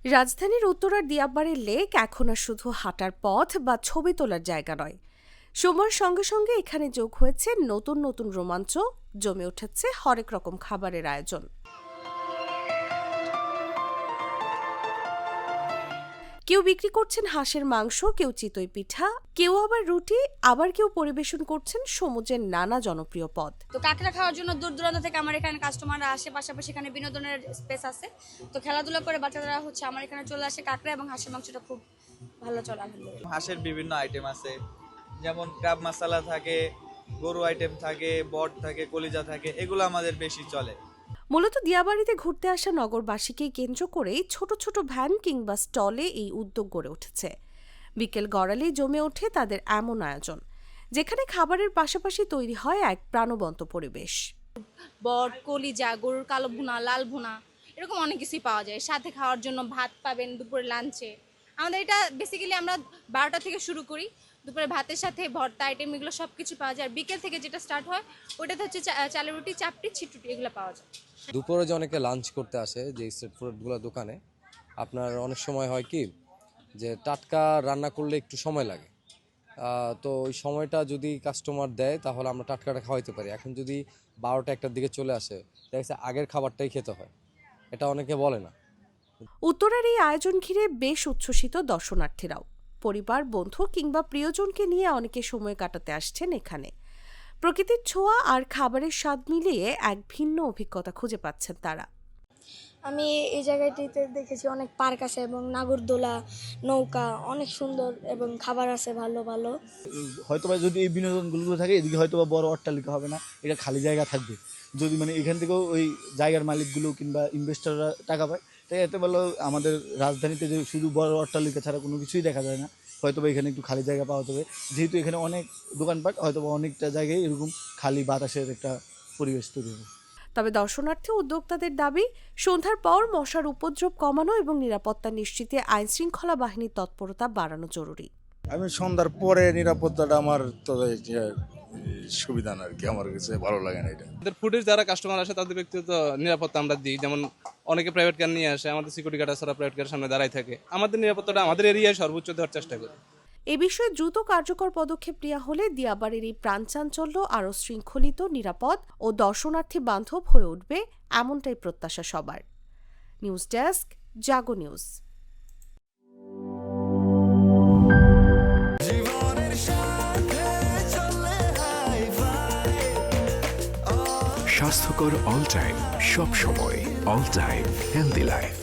রাজধানীর উত্তরার দিয়াবাড়ির লেক এখন আর শুধু হাঁটার পথ বা ছবি তোলার জায়গা নয়। সময়ের সঙ্গে সঙ্গে এখানে যোগ হয়েছে নতুন নতুন রোমাঞ্চ, জমে উঠেছে হরেক রকম খাবারের আয়োজন। কেউ বিক্রি করছেন হাঁসের মাংস, কেউ চিতই পিঠা, কেউ আবার রুটি, আবার কেউ পরিবেশন করছেন সমুদ্রের নানা জনপ্রিয় পদ। তো কাঁকড়া খাওয়ার জন্য দূর দূরান্ত থেকে আমার এখানে কাস্টমাররা আসে, পাশাপাশি এখানে বিনোদনের স্পেস আছে। তো খেলাধুলা করে বাচ্চারা আমার এখানে চলে আসে। কাঁকড়া এবং হাঁসের মাংসটা খুব ভালো চলে আলহামদুলিল্লাহ। হাঁসের বিভিন্ন আইটেম আছে, যেমন ক্রাব মাসালা থাকে, গরু আইটেম থাকে, বট থাকে, কলিজা থাকে, এগুলো আমাদের বেশি চলে। মূলত দিয়াবাড়িতে ঘুরতে আসা নগরবাসীকে কেন্দ্র করেই ছোট ছোট ভ্যান কিংবা স্টলে এই উদ্যোগ গড়ে উঠেছে। বিকেল গড়ালেই জমে ওঠে তাদের এমন আয়োজন, যেখানে খাবারের পাশাপাশি তৈরি হয় এক প্রাণবন্ত পরিবেশ। বট, কলিজা, গরুর কালো ভুনা, লাল ভুনা, এরকম অনেক কিছুই পাওয়া যায়। সাথে খাওয়ার জন্য ভাত পাবেন দুপুরে লাঞ্চে। আমাদের এটা বেসিক্যালি আমরা 12টা থেকে শুরু করি। দুপুরে ভাতের সাথে ভর্তা আইটেম এগুলো সব কিছু পাওয়া যায়। আর বিকেল থেকে যেটা স্টার্ট হয় ওটাতে হচ্ছে চালের রুটি, চাপটি, ছিটুটি, এগুলো পাওয়া যায়। দুপুরে যে অনেকে লাঞ্চ করতে আসে যে স্ট্রিট ফুডগুলো দোকানে, আপনার অনেক সময় হয় কি যে টাটকা রান্না করলে একটু সময় লাগে। তো ওই সময়টা যদি কাস্টমার দেয় তাহলে আমরা টাটকাটা খাওয়াইতে পারি। এখন যদি 12টা 1টার দিকে চলে আসে, দেখা যাচ্ছে আগের খাবারটাই খেতে হয়, এটা অনেকে বলে না। উত্তরার এই আয়োজন ঘিরে বেশ উচ্ছ্বসিত দর্শনার্থীরাও। পরিবার, বন্ধু কিংবা প্রিয়জনকে নিয়ে অনেকে সময় কাটাতে আসছেন এখানে। প্রকৃতির ছোঁয়া আর খাবারের স্বাদ মিলিয়ে এক ভিন্ন অভিজ্ঞতা খুঁজে পাচ্ছেন তারা। আমি এই জায়গাটিতে দেখেছি অনেক পার্ক আছে এবং নাগরদোলা, নৌকা অনেক সুন্দর এবং খাবার আছে ভালো ভালো। হয়তোবা যদি এই বিনোদনগুলো থাকে, এদিকে হয়তোবা বড় অট্টালিকা হবে না, এটা খালি জায়গা থাকবে। যদি এখান থেকেও ওই জায়গার মালিকগুলো কিংবা ইনভেস্টররা টাকা পায়, তাই এতে ভালো আমাদের রাজধানীতে যে শুধু বড় অট্টালিকা ছাড়া কোনো কিছুই দেখা যায় না। হয়তোবা এখানে একটু খালি জায়গা পাওয়া যাবে, যেহেতু এখানে অনেক দোকানপাট, হয়তোবা অনেকটা জায়গায় এরকম খালি বাতাসের একটা পরিবেশ তৈরি হবে। তবে দর্শনার্থী উদ্যোক্তাদের দাবি, সন্ধ্যার পর মশার উপদ্রব কমানো এবং নিরাপত্তা নিশ্চিতে আইন শৃঙ্খলা বাহিনীর তৎপরতা বাড়ানো জরুরি। আমি সন্ধ্যার পরে নিরাপত্তাটা আমার তো সুবিধা না, আর কি আমার কাছে ভালো লাগে না এটা। আমাদের ফুডের যারা কাস্টমার আসে তাদের ব্যক্তিগত নিরাপত্তা আমরা দিই। যেমন অনেকে প্রাইভেট কার নিয়ে আসে, আমাদের সিকিউরিটি গার্ড ছাড়া প্রাইভেট কারের সামনে দাঁড়াই থাকে। আমাদের নিরাপত্তাটা আমাদের এরিয়ায় সর্বোচ্চ দেওয়ার চেষ্টা করি। এ বিষয়ে দ্রুত কার্যকর পদক্ষেপ নেওয়া হলে দিয়াবাড়ির এই প্রাণচাঞ্চল্য আরও শৃঙ্খলিত, নিরাপদ ও দর্শনার্থী বান্ধব হয়ে উঠবে, এমনটাই প্রত্যাশা সবার। নিউজ ডেস্ক, জাগো নিউজ। স্বাস্থ্যকর অল টাইম, সব সময় অল টাইম হেলদি লাইফ।